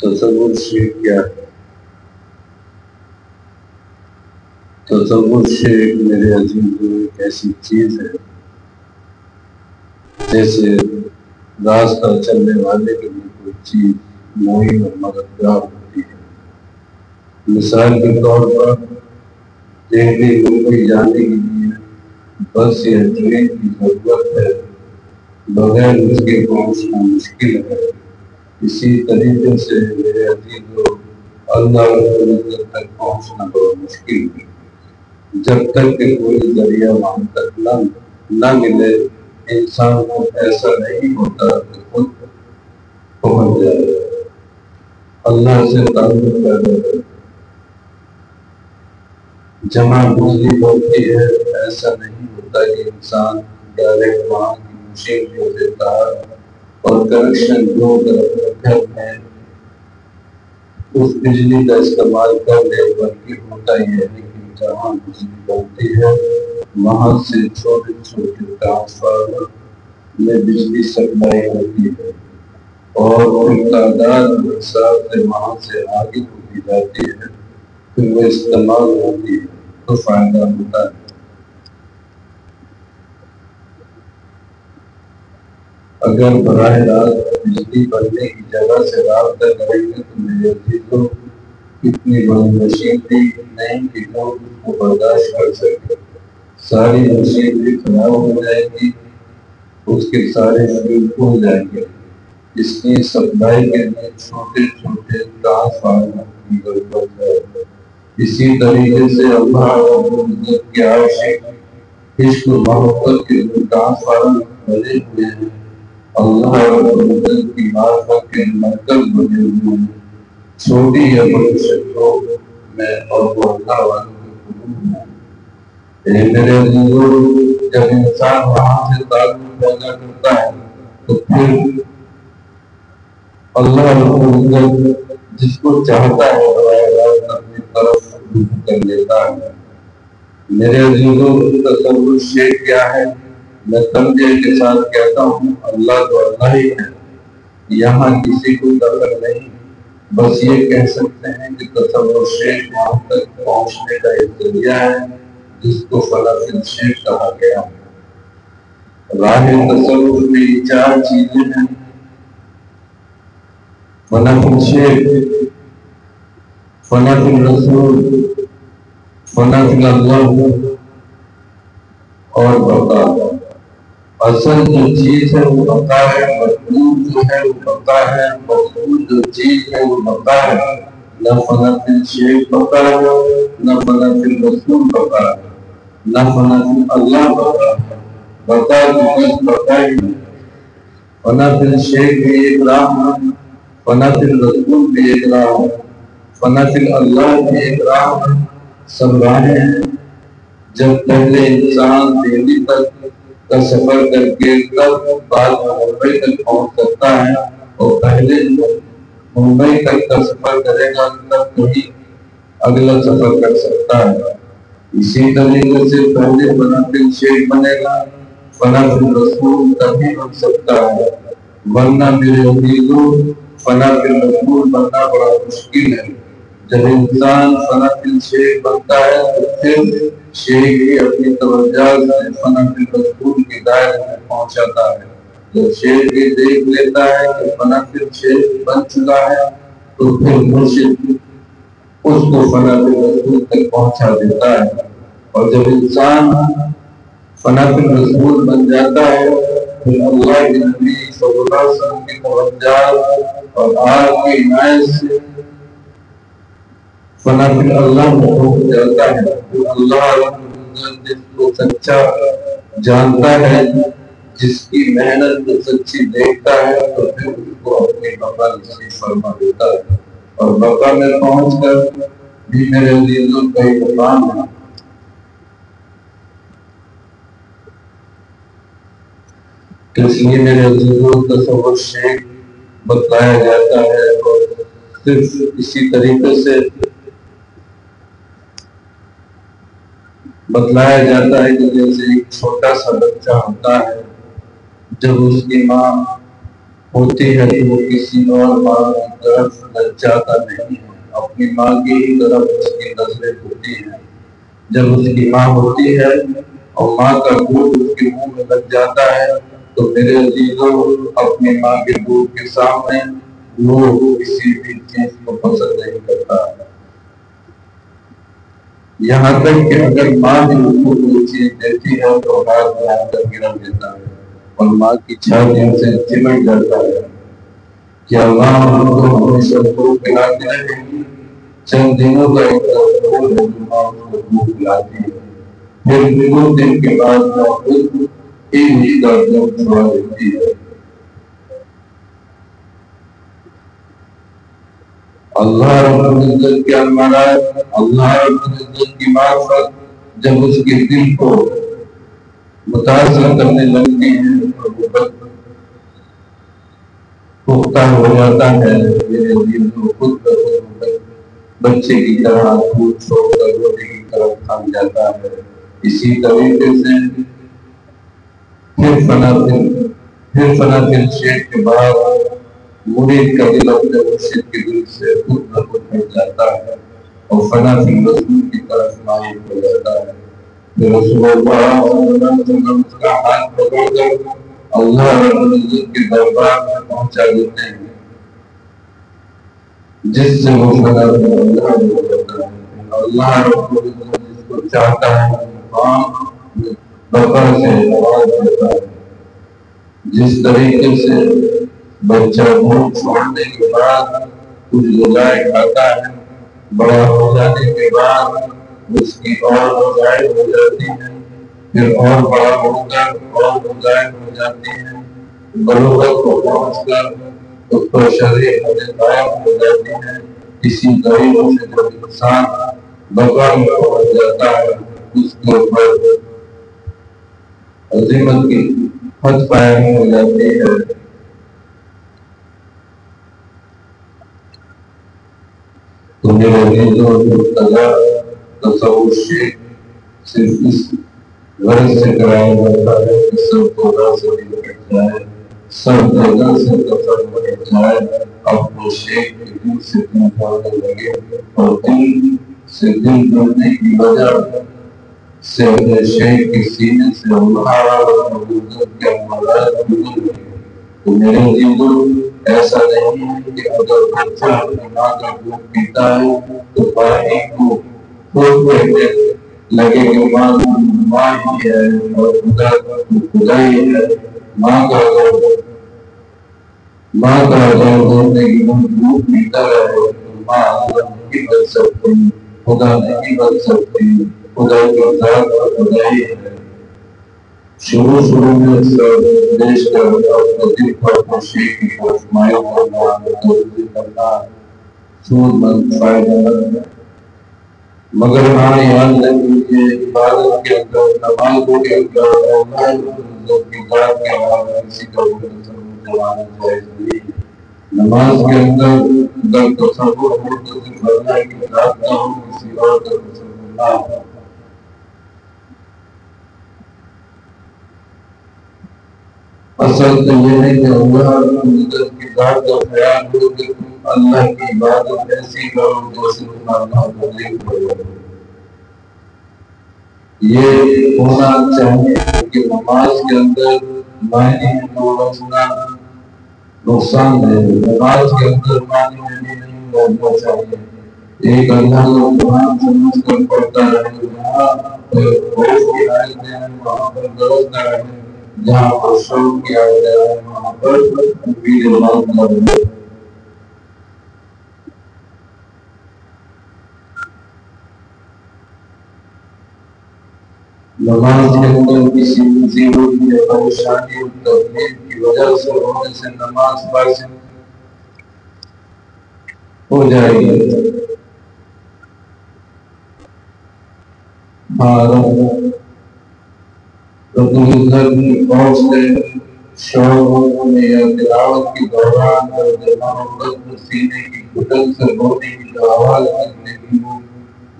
تصور شیخ کیا ہے؟ تصور شیخ میرے عزیزوں ایک ایسی چیز ہے جیسے راستہ چلنے والے کے لیے کوئی چیز معین اور مددگار ہوتی ہے۔ مثال کے طور پر دہلی ممبئی جانے کے لیے بس یا ٹرین کی ضرورت ہے، بغیر اس کے پہنچنا مشکل ہے۔ اسی طریقے سے میرے عزیزوں اللہ تک پہنچنا بہت مشکل ہے۔ جب تک کہ کوئی ذریعہ وہاں تک نہ ملے، انسان کو ایسا نہیں ہوتا کہ خود پہنچ جائے۔ اللہ سے تعلق پیدا جمع بجلی ہوتی ہے، ایسا نہیں ہوتا کہ انسان ڈائریکٹ وہاں کی مشین کو دیتا ہے اور کنیکشن دو طرف گھر میں اس بجلی کا استعمال کر لے، بلکہ ہوتا یہ ہے کہ جہاں بجلی بنتی ہے وہاں سے چھوٹے چھوٹے ٹرانسفارمر میں بجلی سپلائی ہوتی ہے اور پھر تعداد کے حساب سے وہاں سے آگے ہوتی جاتی ہے، پھر وہ استعمال ہوتی ہے تو فائدہ ہوتا ہے۔ اگر براہ راست بجلی بننے کی جگہ سے رابطہ کریں گے تو میرے عزیزوں اتنی بڑی مشینری نہیں کہ لوگ اس کو برداشت کر سکے۔ ساری مشینری خراب ہو جائے گی، اس کے سارے فیوز کھل جائیں گے۔ اس کی سپلائی کے لیے چھوٹے چھوٹے ٹرانسفارمر کی ضرورت ہے۔ اسی طریقے سے اللہ کے عاشق عشق و محبت کے ٹرانسفارمر بنے ہوئے ہیں، اللہ کی معرفت کے مرکز بنے ہوئے ہیں، چھوٹی یا بڑی شکلوں میں، اور وہ اللہ والوں کے قلوب میں۔ میرے عزیزوں جب انسان وہاں سے تعلق پیدا کرتا ہے تو پھر اللہ جس کو چاہتا ہے اپنی طرف کر لیتا ہے۔ میرے عزیزوں تصور شیخ کیا ہے؟ میں تمجھے کے ساتھ کہتا ہوں اللہ تو اللہ ہی ہے، یہاں کسی کو دخل نہیں۔ بس یہ کہہ سکتے ہیں کہ تصور شیخ وہاں تک پہنچنے کا ایک ذریعہ ہے جس کو فلافل شیخ کہا گیا ہے۔ راہ تصور میں یہ چار چیزیں ہیں: فلافل شیخ، فلافل رسول، فلافل اللہ اور بقا۔ اصل جو چیز ہے وہ بقا ہے، مطلوب جو ہے وہ بقا ہے، مطلوب جو چیز ہے وہ بقا ہے۔ نہ فلافل شیخ بقا ہے، نہ فلافل رسول بقا ہے، نہ فلافل اللہ بقا ہے۔ بقا کی بس بقا ہی ہے۔ فلافل شیخ بھی ایک راہ ہے، فلافل رسول بھی ایک راہ ہے، فلافل اللہ بھی ایک راہ ہے، سب راہیں ہیں۔ جب پہلے انسان دہلی تک کا سفر کر کے تب بعد ممبئی تک پہنچ سکتا ہے، اور پہلے ممبئی تک کا سفر کرے گا تب کہیں اگلا سفر کر سکتا ہے۔ اسی طریقے سے پہلے فلافل شیخ بنے گا، فلافل رسول تبھی بن سکتا ہے، ورنہ میرے عزیزوں فلافل رسول بننا بڑا مشکل ہے۔ جب انسان فلافل شیخ بنتا ہے تو پھر شیخ بھی اپنی توجہ سے فلافل رسول کی دائرے میں پہنچاتا ہے۔ جب شیخ بھی دیکھ لیتا ہے کہ فلافل شیخ بن چکا ہے تو پھر مرشد اس کو فلافل رسول تک پہنچا دیتا ہے۔ اور جب انسان فلافل رسول بن جاتا ہے پھر اللہ کے نبی صلی اللہ علیہ وسلم کی توجہ اور آپ کی عنایت سے فلافل اللہ میں پہنچ جاتا ہے۔ تو اللہ جس کو سچا جانتا ہے، جس کی محنت کو سچی دیکھتا ہے، تو پھر اس کو اپنی بقا نصیب فرما دیتا ہے۔ اور بقا میں پہنچ کر بھی میرے عزیزوں کئی مقام ہیں۔ اس لیے میرے عزیزوں تصور شیخ بتلایا جاتا ہے، اور صرف اسی طریقے سے بتلایا جاتا ہے کہ جیسے ایک چھوٹا سا بچہ ہوتا ہے، جب اس کی ماں ہوتی ہے تو وہ کسی اور ماں کی طرف لجاتا نہیں ہے، اپنی ماں کی ہی طرف اس کی نظریں ہوتی ہیں۔ جب اس کی ماں ہوتی ہے اور ماں کا دودھ اس کے منہ میں لگ جاتا ہے تو میرے عزیزوں اپنی ماں کے دودھ کے سامنے وہ کسی بھی چیز کو پسند نہیں کرتا، یہاں تک کہ اگر ماں بھی اس کو کوئی چیز دیتی ہے تو ہاتھ میں آ کر گرا دیتا ہے اور ماں کی چھاتیوں سے چمٹ جاتا ہے۔ کیا ماں ان کو ہمیشہ دودھ پلاتی رہے گی؟ چند دنوں کا ایک دور ہے جو ماں اس کو دودھ پلاتی ہے، پھر کچھ دن کے بعد ماں خود ہی کا دودھ چھوڑ دیتی ہے۔ اللہ رب العزت کے المراد، اللہ رب العزت کی معرفت جب اس کے دل کو متاثر کرنے لگتی ہے اور وہ پختہ ہو جاتا ہے، میرے دل کو خود بخود بچے کی طرح دودھ چھوڑ کر روٹی کی طرف تھم جاتا ہے۔ اسی طریقے سے پھر فنا دل شیخ کے بعد مرید کا دل اپنے مرشد کے دل سے خود بخود ہٹ جاتا ہے اور فنا فی رسول کی طرف مائل ہو جاتا ہے۔ پھر رسول اللہ صلی اللہ علیہ وسلم اس کا ہاتھ پکڑ کر اللہ رب العزت کے دربار میں پہنچا دیتے ہیں، جس سے وہ فنا فی اللہ ہو جاتا ہے۔ اللہ رب العزت جس کو چاہتا ہے مقام بقر سے نواز دیتا ہے۔ جس طریقے سے بچہ دودھ چھوڑنے کے بعد کچھ غذائیں کھاتا ہے، بڑا ہو جانے کے بعد اس کی اور غذائیں ہو جاتی ہیں، پھر اور بڑا ہو کر اور غذائیں ہو جاتی ہیں، بلوغت کو پہنچ کر اس پر شرعی حد قائم ہو جاتی ہے۔ اسی طریقے سے جب انسان بقر میں پہنچ جاتا ہے اس کے اوپر عظمت کی حد قائم ہو جاتی ہے۔ تو میرے عزیزوں مبتلا تصور شیخ صرف اس غرض سے کرایا جاتا ہے کہ سب کو راہ سے نکٹ جائے، سب جگہ سے تصور ہٹ جائے، اپنے شیخ کے دل سے دل جانے لگے اور دل سے دل جڑنے کی وجہ سے اپنے شیخ کے سینے سے اللہ رب العزت کے مراد گزر گئے۔ تو میرے عزیزوں ایسا نہیں ہے کہ اگر بچہ اپنی ماں کا دودھ پیتا ہے تو پانی کو خود کہنے لگے کہ ماں ہی ہے اور خدا خدا ہی ہے۔ ماں کا اگر زندگی میں دودھ پیتا رہے تو ماں اللہ نہیں بن سکتی، خدا نہیں بن سکتی، خدا کی ذات خدا ہی ہے۔ شروع میں دیش کا اپنے دل پر خوشی کی آزمائش کرنا، متوجہ کرنا سود مند فائدہ مند ہے، مگر ہاں یاد رکھیے کہ عبادت کے اندر، نماز کے اندر اللہ کی ذات کے علاوہ کسی کا بھی تصور جمانا جائز نہیں ہے۔ نماز کے اندر اگر تصور ہو تو صرف اللہ کی ذات کا ہو، کسی اور کا تصور نہ ہو۔ اصل تو یہ ہے کہ اللہ کی ذات کا خیال ہو کہ تم اللہ کی عبادت ایسی کرو جیسے تم اللہ کو دیکھ رہے ہو۔ یہ ہونا چاہیے کہ نماز کے اندر معنی میں رچنا نقصان ہے، نماز کے اندر معنی میں نہیں رہنا چاہیے۔ ایک اللہ کو قرآن سمجھ کر پڑھتا رہے، وہاں خوف کی آیتیں ہیں وہاں پر غلط نہ رہے، جہاں پر شوق کیا گیا ہے وہاں پر تکبیر اللہ نہ رہے۔ نماز کے اندر کسی مصیبت یا پریشانی اور تکلیف کی وجہ سے ہونے سے نماز فاسد ہو جائے گی۔ رب العزت کی فوج سے شوق میں یا تلاوت کے دوران محبت میں سینے کی گھٹن سے رونے کی جو آواز نکلے گی وہ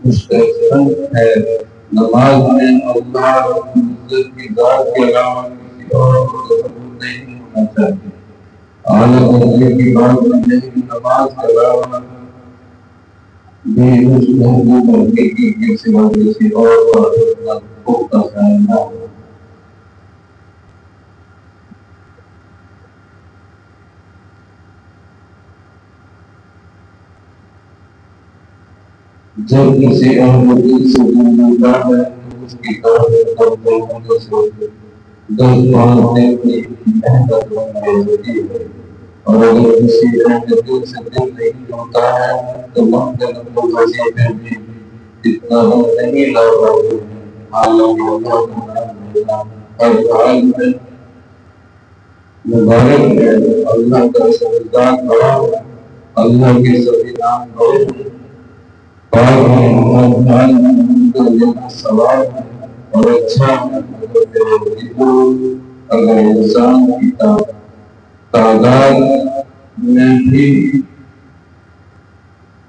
مستحسن ہے۔ نماز میں اللہ رب العزت کی ذات کے علاوہ کسی اور کو تصور نہیں ہونا چاہیے۔ اعلیٰ درجے کی بات ہے کہ نماز کے علاوہ بھی اس محبوب حقیقی کے سوا کسی اور پر پختہ خیال نہ ہو۔ جب کسی احمدی سے دل ملتا ہے تو اس کی طرف ہونے سے 10 کی محنت ہوتی ہے، اور اگر کسی احمدی سے دل نہیں ہوتا ہے تو ممکن وظیفے بھی اتنا نہیں لا پاتے ہیں۔ ہر حال میں مبارک ہے اللہ کا سمجھدار بڑا، اللہ کے سبھی نام بڑے سوال اور اچھا اگر انسان کی تعداد میں بھی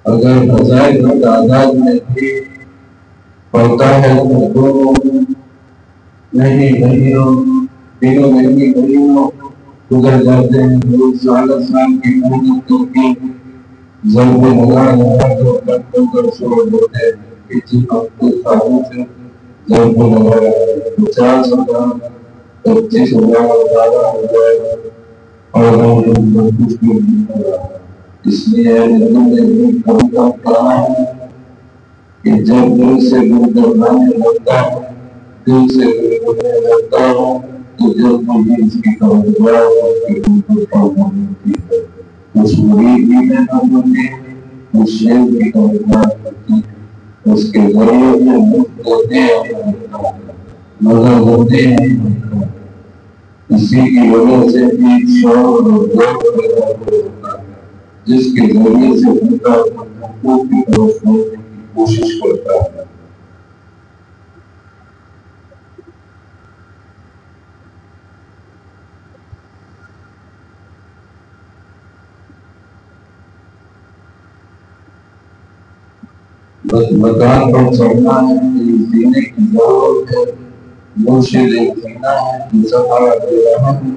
اگر فضائل کی تعداد میں بھی پڑتا ہے تو دونوں تینوں مہینوں گزر جاتے ہیں۔ لوگ 40 سال کی محنت کی ضرب لگا جو کر چھوڑ دیتے ہیں، کسی ہفتے سالوں سے ضرب لگایا 50,000 25,000 18,000 اور کچھ بھی نہیں ہوا۔ اس لیے کبھی کہا ہے کہ جب دل سے دل کرنے لگتا ہے دل سے دل کرنے لگتا ہوں تو جب مجھے اس کی توجہ ہوتی ہے اس مرید کی محنت ہوتی ہے، اس شیر کی توجہ ہوتی ہے، اس کے ذریعے سے مفت ہوتے ہیں مگر ہوتے ہیں۔ اسی کی وجہ سے ایک شور اور دور پیدا ہوتا ہے جس کے ذریعے سے ان کا حقوق کی طرف ہونے کی کوشش کرتا ہے۔ بس مکان پر چڑھنا ہے جینے کی ضرورت ہے، مرشد جینا ہے جو سہارا دے رہا ہے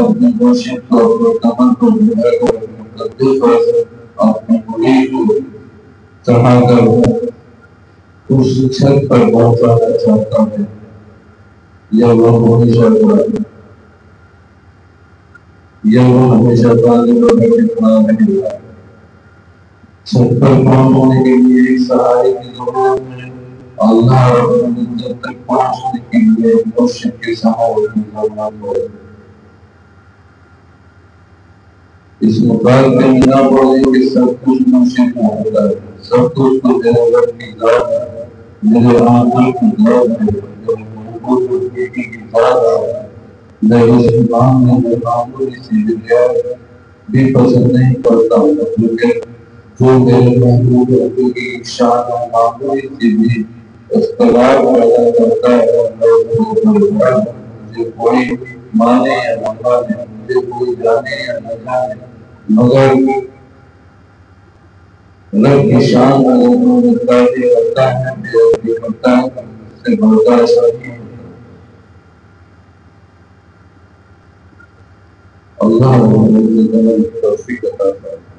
اپنے مرشد کو اپنے کمر کو ملا کر مقدس پر اپنے مرید کو چڑھا کر اس چھت پر پہنچانا چاہتا ہے یا وہ ہمیشہ طالب ٹکنا نہیں رہا۔ چھت پر پہنچنے کے لیے ایک سہارے کی ضرورت ہے، اللہ رب العزت تک پہنچنے کے لیے مرشد کے سہارے کی ضرورت ہے۔ اس مقام پہ نہ بولے کہ سب کچھ مرشد میں ہوتا ہے، سب کچھ تو میرے رب کی ذات ہے، میرے آقا کی ذات ہے، میرے محبوب حقیقی کی ذات ہے۔ میں اس امام میں معمولی سی جگہ بھی پسند نہیں کرتا ہوں، کیونکہ جو میرے محبوب حقیقی کی شان و معمولی سی بھی اختلاف پیدا کرتا ہے، مجھے کوئی مانے یا نہ مانے، مجھے کوئی جانے یا نہ جانے، مگر رب کی شان میں تعلیم کرتا ہے، بے عقلی کرتا ہے، اس سے برداشت نہیں ہوتا۔ اللہ توفیق عطا فرمائے۔